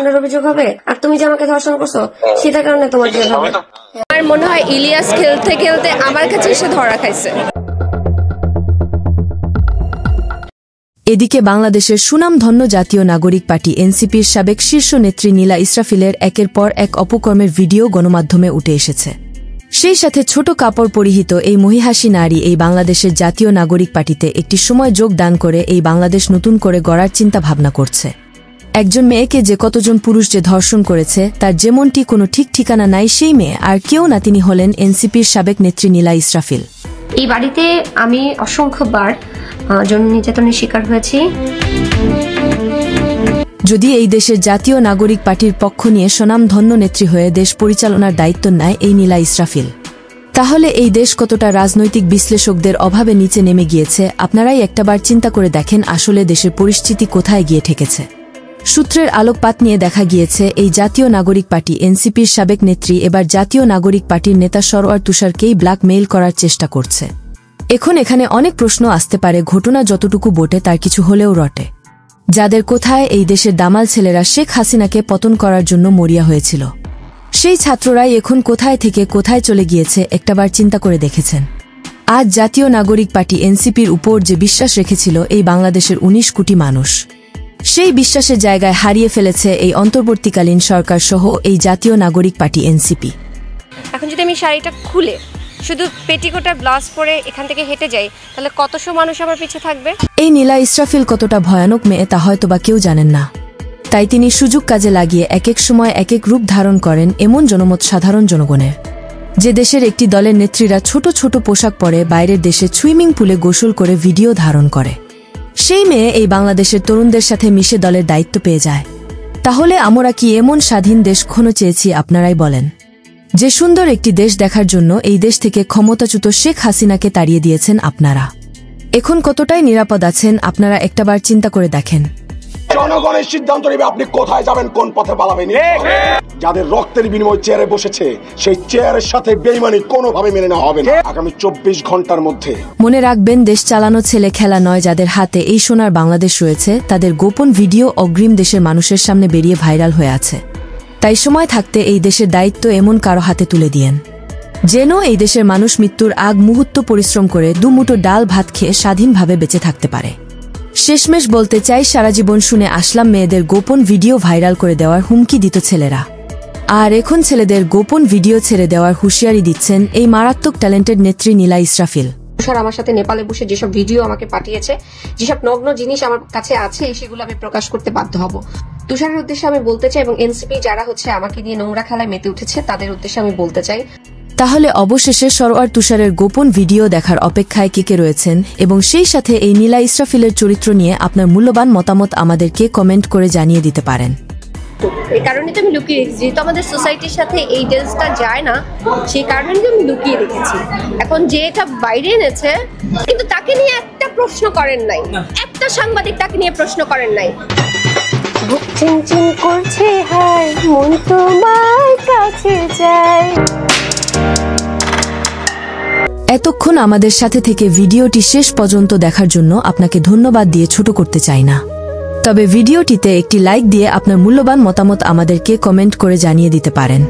ধর্ষণের অভিযোগ হবে, আর তুমি যে আমাকে ধর্ষণ করছো সেটার কারণে তোমার জেল হবে। আমার মনে হয় ইলিয়াস খেলতে খেলতে আমার কাছে এসে ধরা খাইছে। এদিকে বাংলাদেশের সুনামধন্য জাতীয় নাগরিক পার্টি এনসিপির সাবেক শীর্ষ নেত্রী নীলা ইসরাফিলের একের পর এক অপকর্মের ভিডিও গণমাধ্যমে উঠে এসেছে। সেই সাথে ছোট কাপড় পরিহিত এই মহিষী নারী এই বাংলাদেশের জাতীয় নাগরিক পার্টিতে একটি সময় যোগদান করে এই বাংলাদেশ নতুন করে গড়ার চিন্তা ভাবনা করছে। একজন মেয়েকে যে কতজন পুরুষ যে ধর্ষণ করেছে তার যেমনটি কোনো ঠিক ঠিকানা নাই, সেই মেয়ে আর কেউ না, তিনি হলেন এনসিপির সাবেক নেত্রী নীলা ইসরাফিল। এই বাড়িতে আমি অসংখ্যবার যৌন নির্যাতনের শিকার হয়েছি। যদি এই দেশের জাতীয় নাগরিক পার্টির পক্ষ নিয়ে স্বনামধন্য নেত্রী হয়ে দেশ পরিচালনার দায়িত্ব নেয় এই নীলা ইসরাফিল, তাহলে এই দেশ কতটা রাজনৈতিক বিশ্লেষকদের অভাবে নিচে নেমে গিয়েছে আপনারাই একটাবার চিন্তা করে দেখেন। আসলে দেশের পরিস্থিতি কোথায় গিয়ে ঠেকেছে। সূত্রের আলোকপাত নিয়ে দেখা গিয়েছে এই জাতীয় নাগরিক পার্টি এনসিপির সাবেক নেত্রী এবার জাতীয় নাগরিক পার্টির নেতা সরওয়ার তুষারকেই ব্ল্যাকমেইল করার চেষ্টা করছে। এখন এখানে অনেক প্রশ্ন আসতে পারে, ঘটনা যতটুকু বটে তার কিছু হলেও রটে। যাদের কোথায় এই দেশের দামাল ছেলেরা শেখ হাসিনাকে পতন করার জন্য মরিয়া হয়েছিল, সেই ছাত্ররাই এখন কোথায় থেকে কোথায় চলে গিয়েছে একটাবার চিন্তা করে দেখেছেন। আজ জাতীয় নাগরিক পার্টি এনসিপির উপর যে বিশ্বাস রেখেছিল এই বাংলাদেশের ১৯ কোটি মানুষ, সেই বিশ্বাসের জায়গায় হারিয়ে ফেলেছে এই অন্তর্বর্তীকালীন সরকার সহ এই জাতীয় নাগরিক পার্টি এনসিপি। এখন যদি আমি শাড়িটা খুলে শুধু পেটিকোট আর ব্লাউজ পরে এখান থেকে হেঁটে যাই, তাহলে কতশো মানুষ আমার পিছে থাকবে। এই নীলা ইসরাফিল কতটা ভয়ানক মেয়ে তা হয়তোবা কেউ জানেন না, তাই তিনি সুযোগ কাজে লাগিয়ে এক এক সময় এক এক রূপ ধারণ করেন এমন জনমত সাধারণ জনগণের। যে দেশের একটি দলের নেত্রীরা ছোট ছোট পোশাক পরে বাইরের দেশে সুইমিং পুলে গোসল করে ভিডিও ধারণ করে, সেই মেয়ে এই বাংলাদেশের তরুণদের সাথে মিশে দলের দায়িত্ব পেয়ে যায়। তাহলে আমরা কি এমন স্বাধীন দেশ কখনো চেয়েছি? আপনারাই বলেন। যে সুন্দর একটি দেশ দেখার জন্য এই দেশ থেকে ক্ষমতাচ্যুত শেখ হাসিনাকে তাড়িয়ে দিয়েছেন আপনারা। এখন কতটাই নিরাপদ আছেন আপনারা একটাবার চিন্তা করে দেখেন। জনগণের সিদ্ধান্ত নেবে আপনি কোথায় যাবেন, কোন পথে পালাবেন। যাদের রক্তের বিনিময়ে চেয়ারে বসেছে সেই চেয়ারের সাথে বেইমানি কোনোভাবে মেনে নেওয়া হবে না। আগামী ২৪ ঘন্টার মধ্যে মনে রাখবেন, দেশ চালানো ছেলে খেলা নয়। যাদের হাতে এই সোনার বাংলাদেশ রয়েছে তাদের গোপন ভিডিও অগ্রিম দেশের মানুষের সামনে বেরিয়ে ভাইরাল হয়ে আছে। তাই সময় থাকতে এই দেশের দায়িত্ব এমন কারো হাতে তুলে দিয়েন যেন এই দেশের মানুষ মৃত্যুর আগ মুহূর্ত পরিশ্রম করে দুমুঠো ডাল ভাত খেয়ে স্বাধীনভাবে বেঁচে থাকতে পারে। শেষমেশ বলতে চাই, সারা জীবন শুনে আসলাম মেয়েদের গোপন ভিডিও ভাইরাল করে দেওয়ার হুমকি দিত ছেলেরা, আর এখন ছেলেদের গোপন ভিডিও ছেড়ে দেওয়ার হুঁশিয়ারি দিচ্ছেন এই মারাত্মক ট্যালেন্টেড নেত্রী নীলা ইসরাফিল। তুষার আমার সাথে নেপালে বসে যেসব ভিডিও আমাকে পাঠিয়েছে, যেসব নগ্ন জিনিস আমার কাছে আছে, সেগুলো আমি প্রকাশ করতে বাধ্য হব। তুষারের উদ্দেশ্যে আমি বলতে চাই, এবং এনসিপি যারা আমাকে নিয়ে নোংরা খেলায় মেতে উঠেছে তাদের উদ্দেশ্যে আমি বলতে চাই, তাহলে অবশেষে সরওয়ার তুষারের গোপন ভিডিও দেখার অপেক্ষায় কে রয়েছেন, এবং সেই সাথে এই নীলা ইসরাফিলের চরিত্র নিয়ে আপনার মূল্যবান মতামত আমাদেরকে কমেন্ট করে জানিয়ে দিতে পারেন। এই কারণে তো আমি লুকিয়ে রেখেছি, যেহেতু আমাদের সোসাইটির সাথে এই ড্রেসটা যায় না, সেই কারণে আমি লুকিয়ে রেখেছি। এখন যে এটা বাইরে এনেছে, কিন্তু তাকে নিয়ে একটা প্রশ্ন করেন নাই, একটা সাংবাদিক তাকে নিয়ে প্রশ্ন করেন নাই। বুক চিনচিন করছে, হায় মন তোমার কাছে যায়। এতক্ষণ আমাদের সাথে থেকে ভিডিওটি শেষ পর্যন্ত দেখার জন্য আপনাকে ধন্যবাদ দিয়ে ছোট করতে চাই না, তবে ভিডিওটিতে একটি লাইক দিয়ে আপনার মূল্যবান মতামত আমাদেরকে কমেন্ট করে জানিয়ে দিতে পারেন।